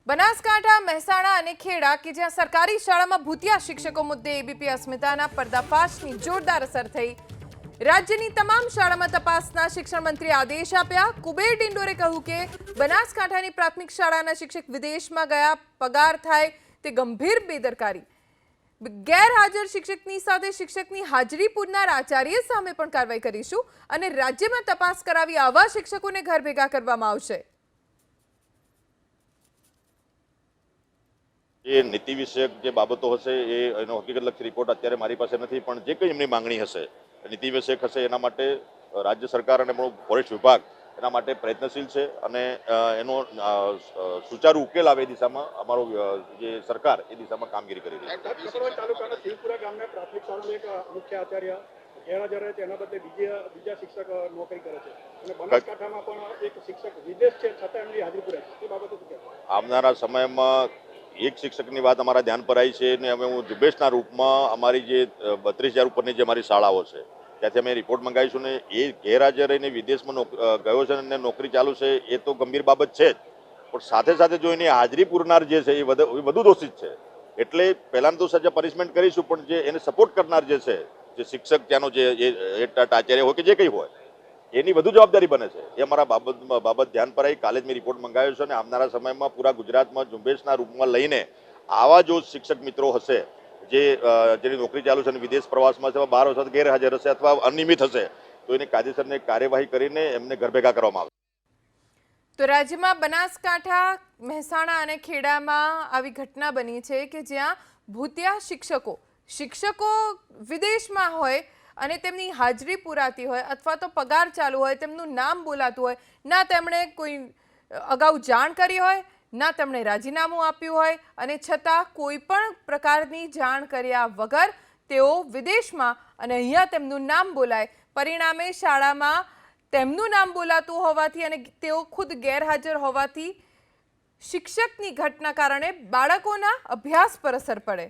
બનાસકાંઠા, મહેસાણા અને ખેડા કે જ્યાં સરકારી શાળામાં ભૂતિયા શિક્ષકો મુદ્દે એબીપી અસ્મિતાના પર્દાફાશની જોરદાર અસર થઈ। રાજ્યની તમામ શાળામાં તપાસના શિક્ષણ મંત્રીએ આદેશ આપ્યા। કુબેર ડિંડોરે કહ્યું કે બનાસકાંઠાની પ્રાથમિક શાળાના શિક્ષક વિદેશમાં ગયા, પગાર થાય તે ગંભીર બેદરકારી। ગેરહાજર શિક્ષકની સાથે શિક્ષકની હાજરી પૂરનાર આચાર્ય સામે પણ કાર્યવાહી કરીશું અને રાજ્યમાં તપાસ કરાવી આવા શિક્ષકોને ઘર ભેગા કરવામાં આવશે। જે નીતિ વિષયક જે બાબતો હશે એનો હકીકતલક્ષી રિપોર્ટ અત્યારે મારી પાસે નથી, પણ જે કંઈ એમની માંગણી હશે નીતિ વિષયક હશે એના માટે રાજ્ય સરકાર અને ફોરેસ્ટ વિભાગ એના માટે પ્રયત્નશીલ છે અને એનો સુચારુ ઉકેલ આવે એ દિશામાં અમારો જે સરકાર એ દિશામાં કામગીરી કરી રહી છે। તાલુકાના શિવપુરા ગામના પ્રાથમિક શાળાનો એક મુખ્ય આચાર્ય ગેરહાજર રહે છે, એના બદલે બીજા શિક્ષક નોકરી કરે છે અને બનાસકાંઠામાં પણ એક શિક્ષક વિદેશ છે છતાં એમની હાજરી પૂરે છે, એ બાબતે શું કહેવાય? આવનારા સમયમાં એક શિક્ષકની વાત અમારા ધ્યાન પર આવી છે અને અમે હું ઝુંબેશના રૂપમાં અમારી જે 32,000 ઉપરની જે અમારી શાળાઓ છે ત્યાંથી અમે રિપોર્ટ મંગાવીશું ને એ ગેરહાજર રહીને વિદેશમાં ગયો છે અને નોકરી ચાલુ છે એ તો ગંભીર બાબત છે જ, પણ સાથે સાથે જો એની હાજરી પૂરનાર જે છે એ વધુ દોષિત છે। એટલે પહેલાં તો સજા પનિશમેન્ટ કરીશું, પણ જે એને સપોર્ટ કરનાર જે છે, જે શિક્ષક ત્યાંનો જે આચાર્ય હોય કે જે કંઈ હોય એની વધુ જવાબદારી બને છે। એ અમારા બાબત ધ્યાન પર આવી। કાલે જ મેં રિપોર્ટ મંગાવ્યો છે અને આવનારા સમયમાં પૂરા ગુજરાતમાં ઝુંબેશના રૂપમાં લઈને આવા જો શિક્ષક મિત્રો હશે જેની નોકરી ચાલુ છે અને વિદેશ પ્રવાસમાં છે, બહાર હશે, ગેરહાજર હશે અથવા અનિયમિત હશે તો એની કાયદેસરની કાર્યવાહી કરીને એમને ઘર ભેગા કરવામાં આવશે। તો રાજ્યમાં બનાસકાંઠા, મહેસાણા અને ખેડામાં આવી ઘટના બની છે કે જ્યાં ભૂતિયા શિક્ષકો વિદેશમાં હોય અને તેમની હાજરી પુરાતી હોય અથવા તો પગાર ચાલુ હોય, તેમનું નામ બોલાતું હોય, ના તેમણે કોઈ અગાઉ જાણ કરી હોય, ના તેમણે રાજીનામું આપ્યું હોય અને છતાં કોઈ પણ પ્રકારની જાણ કર્યા વગર તેઓ વિદેશમાં અને અહીંયા તેમનું નામ બોલાય, પરિણામે શાળામાં તેમનું નામ બોલાતું હોવાથી અને તેઓ ખુદ ગેરહાજર હોવાથી શિક્ષકની ઘટના કારણે બાળકોના અભ્યાસ પર અસર પડે।